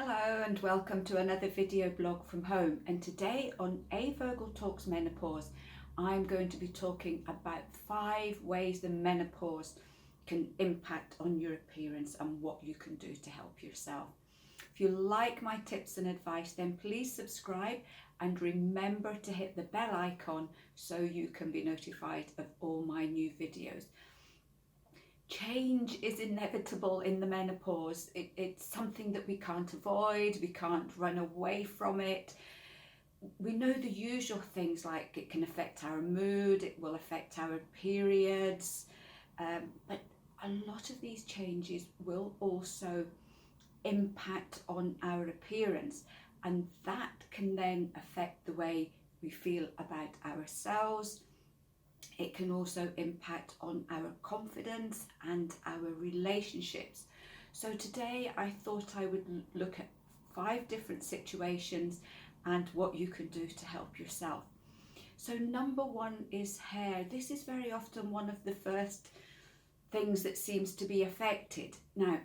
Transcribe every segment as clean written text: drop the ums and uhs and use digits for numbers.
Hello and welcome to another video blog from home, and today on A Vogel Talks Menopause I'm going to be talking about 5 ways the menopause can impact on your appearance and what you can do to help yourself. If you like my tips and advice, then please subscribe and remember to hit the bell icon so you can be notified of all my new videos. Change is inevitable in the menopause. It's something that we can't avoid, we can't run away from it. We know the usual things like it can affect our mood, it will affect our periods, but a lot of these changes will also impact on our appearance, and that can then affect the way we feel about ourselves. It can also impact on our confidence and our relationships. So today I thought I would look at 5 different situations and what you can do to help yourself. So number 1 is hair. This is very often one of the first things that seems to be affected. Now,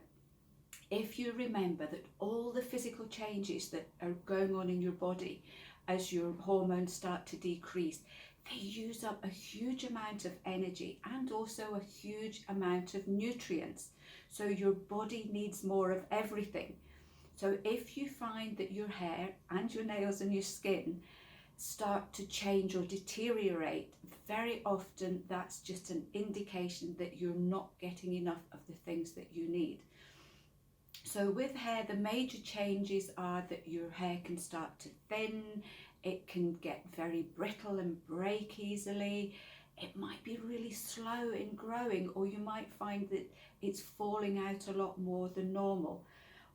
if you remember that all the physical changes that are going on in your body as your hormones start to decrease, they use up a huge amount of energy and also a huge amount of nutrients. So your body needs more of everything. So if you find that your hair and your nails and your skin start to change or deteriorate, very often that's just an indication that you're not getting enough of the things that you need. So with hair, the major changes are that your hair can start to thin, it can get very brittle and break easily, it might be really slow in growing, or you might find that it's falling out a lot more than normal.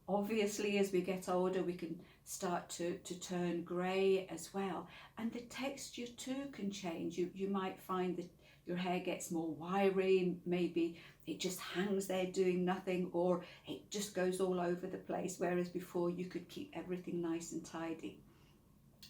Obviously, as we get older, we can start to turn grey as well, and the texture too can change. You might find that your hair gets more wiry, maybe it just hangs there doing nothing, or it just goes all over the place, whereas before you could keep everything nice and tidy.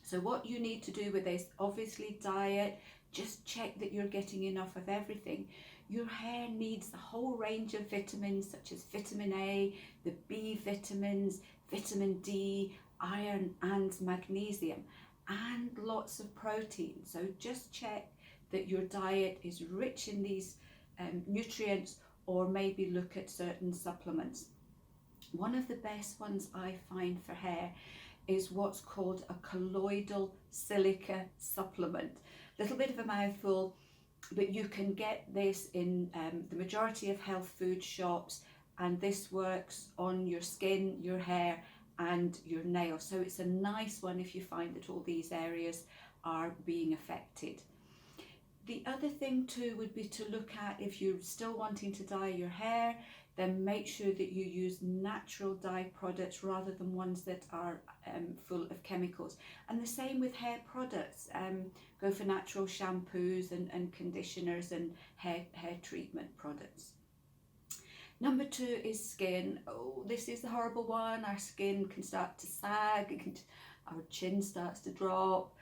So what you need to do with this, obviously diet, just check that you're getting enough of everything. Your hair needs the whole range of vitamins such as vitamin A, the B vitamins, vitamin D, iron and magnesium, and lots of protein. So just check that your diet is rich in these nutrients, or maybe look at certain supplements. One of the best ones I find for hair is what's called a colloidal silica supplement. A little bit of a mouthful, but you can get this in the majority of health food shops, and this works on your skin, your hair and your nails. So it's a nice one if you find that all these areas are being affected. The other thing too would be to look at, if you're still wanting to dye your hair, then make sure that you use natural dye products rather than ones that are full of chemicals. And the same with hair products. Go for natural shampoos and conditioners and hair treatment products. Number 2 is skin. Oh, this is the horrible one. Our skin can start to sag, our chin starts to drop,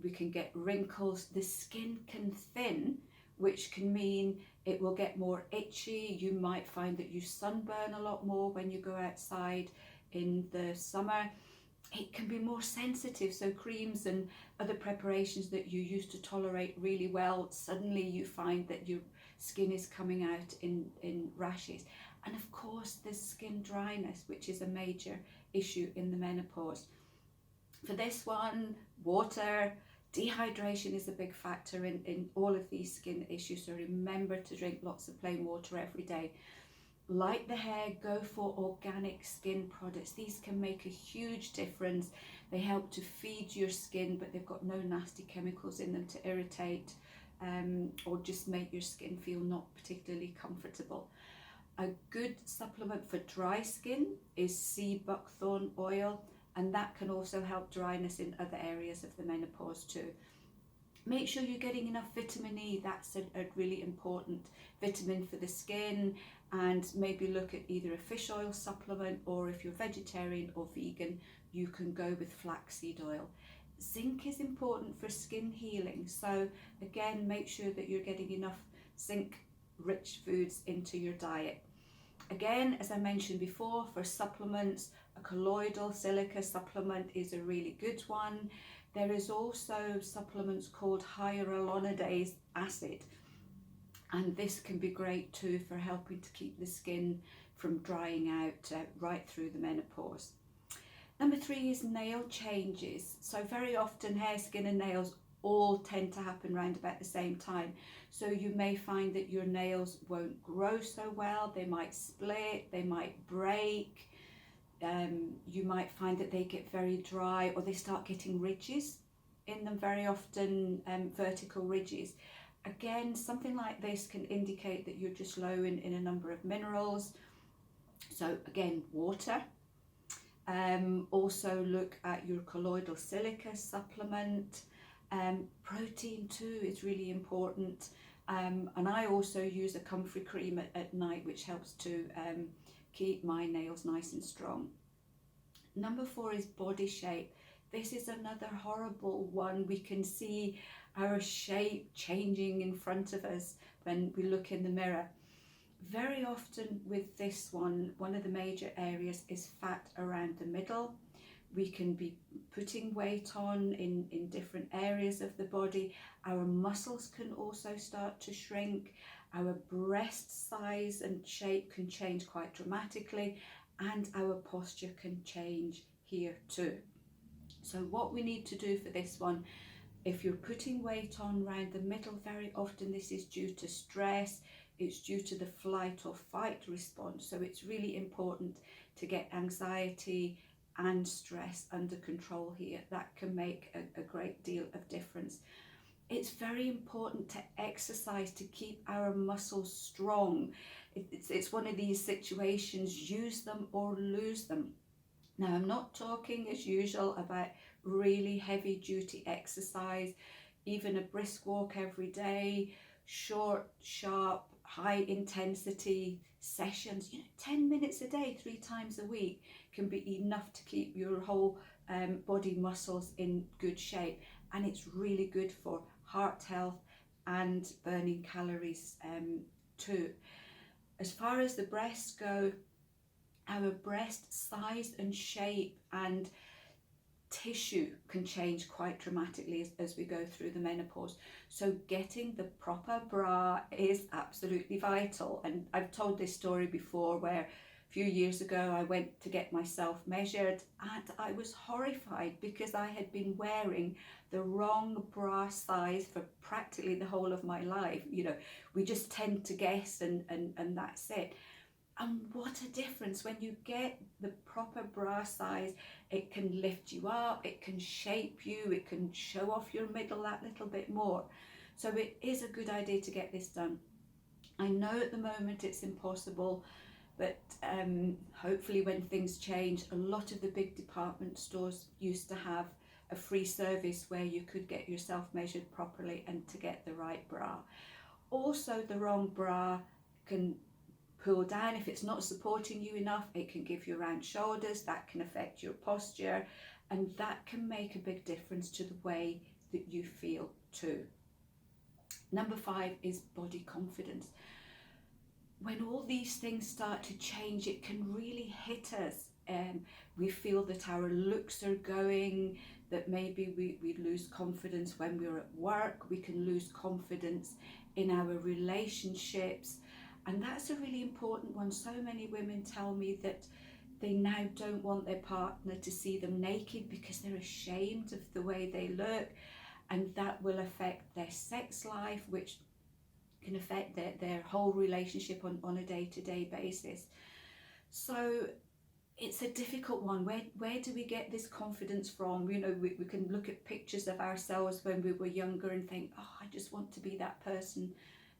we can get wrinkles, the skin can thin, which can mean it will get more itchy. You might find that you sunburn a lot more when you go outside in the summer. It can be more sensitive, so creams and other preparations that you used to tolerate really well, suddenly you find that your skin is coming out in rashes. And of course there's skin dryness, which is a major issue in the menopause. For this one, water, dehydration is a big factor in all of these skin issues, so remember to drink lots of plain water every day. Like the hair, go for organic skin products. These can make a huge difference. They help to feed your skin, but they've got no nasty chemicals in them to irritate or just make your skin feel not particularly comfortable. A good supplement for dry skin is sea buckthorn oil, and that can also help dryness in other areas of the menopause too. Make sure you're getting enough vitamin E. That's a really important vitamin for the skin, and maybe look at either a fish oil supplement, or if you're vegetarian or vegan, you can go with flaxseed oil. Zinc is important for skin healing, so again, make sure that you're getting enough zinc rich foods into your diet. Again, as I mentioned before, for supplements, A colloidal silica supplement is a really good one. There is also supplements called hyaluronidase acid, and this can be great too for helping to keep the skin from drying out right through the menopause. Number 3 is nail changes. So very often hair, skin and nails all tend to happen around about the same time. So you may find that your nails won't grow so well, they might split, they might break. You might find that they get very dry, or they start getting ridges in them, very often vertical ridges. Again, something like this can indicate that you're just low in a number of minerals. So again, water. Also look at your colloidal silica supplement. Protein too is really important. And I also use a comfrey cream at night, which helps to keep my nails nice and strong. Number 4 is body shape. This is another horrible one. We can see our shape changing in front of us when we look in the mirror. Very often with this one of the major areas is fat around the middle. We can be putting weight on in different areas of the body. Our muscles can also start to shrink. Our breast size and shape can change quite dramatically, and our posture can change here too. So what we need to do for this one, if you're putting weight on around the middle, very often this is due to stress, it's due to the flight or fight response. So it's really important to get anxiety and stress under control here. That can make a great deal of difference. It's very important to exercise to keep our muscles strong. It's one of these situations, use them or lose them. Now, I'm not talking as usual about really heavy duty exercise, even a brisk walk every day, short, sharp, high intensity sessions. 10 minutes a day, 3 times a week can be enough to keep your whole body muscles in good shape. And it's really good for heart health and burning calories too. As far as the breasts go, our breast size and shape and tissue can change quite dramatically as we go through the menopause. So getting the proper bra is absolutely vital. And I've told this story before where a few years ago I went to get myself measured, and I was horrified because I had been wearing the wrong bra size for practically the whole of my life. We just tend to guess and that's it. And what a difference when you get the proper bra size. It can lift you up, it can shape you, it can show off your middle that little bit more. So it is a good idea to get this done. I know at the moment it's impossible, but hopefully when things change, a lot of the big department stores used to have a free service where you could get yourself measured properly and to get the right bra. Also, the wrong bra can pull down. If it's not supporting you enough, it can give you round shoulders, that can affect your posture, and that can make a big difference to the way that you feel too. Number 5 is body confidence. When all these things start to change, it can really hit us. We feel that our looks are going, that maybe we lose confidence when we're at work, we can lose confidence in our relationships. And that's a really important one. So many women tell me that they now don't want their partner to see them naked because they're ashamed of the way they look, and that will affect their sex life, which can affect their whole relationship on a day-to-day basis. So it's a difficult one. Where do we get this confidence from? We can look at pictures of ourselves when we were younger and think, oh, I just want to be that person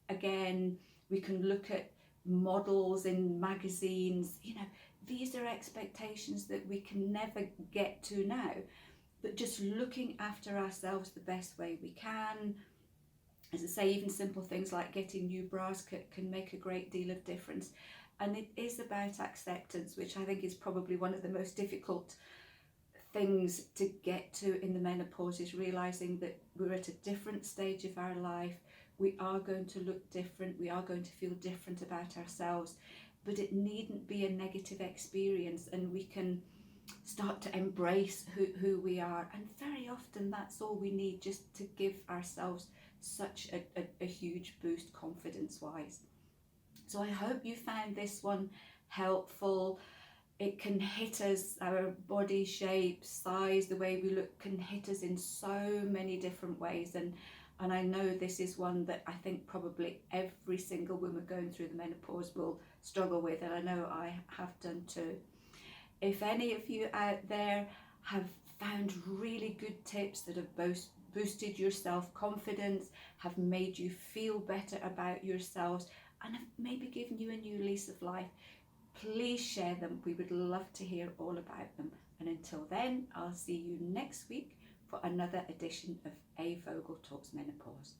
again. We can look at models in magazines. These are expectations that we can never get to now. But just looking after ourselves the best way we can. As I say, even simple things like getting new bras can make a great deal of difference. And it is about acceptance, which I think is probably one of the most difficult things to get to in the menopause, is realising that we're at a different stage of our life. We are going to look different, we are going to feel different about ourselves, but it needn't be a negative experience, and we can start to embrace who we are. And very often that's all we need, just to give ourselves such a huge boost confidence wise. So I hope you found this one helpful. It can hit us, our body shape, size, the way we look can hit us in so many different ways. And I know this is one that I think probably every single woman going through the menopause will struggle with, and I know I have done too. If any of you out there have found really good tips that have boosted your self-confidence, have made you feel better about yourselves, and have maybe given you a new lease of life, please share them. We would love to hear all about them. And until then, I'll see you next week for another edition of A. Vogel Talks Menopause.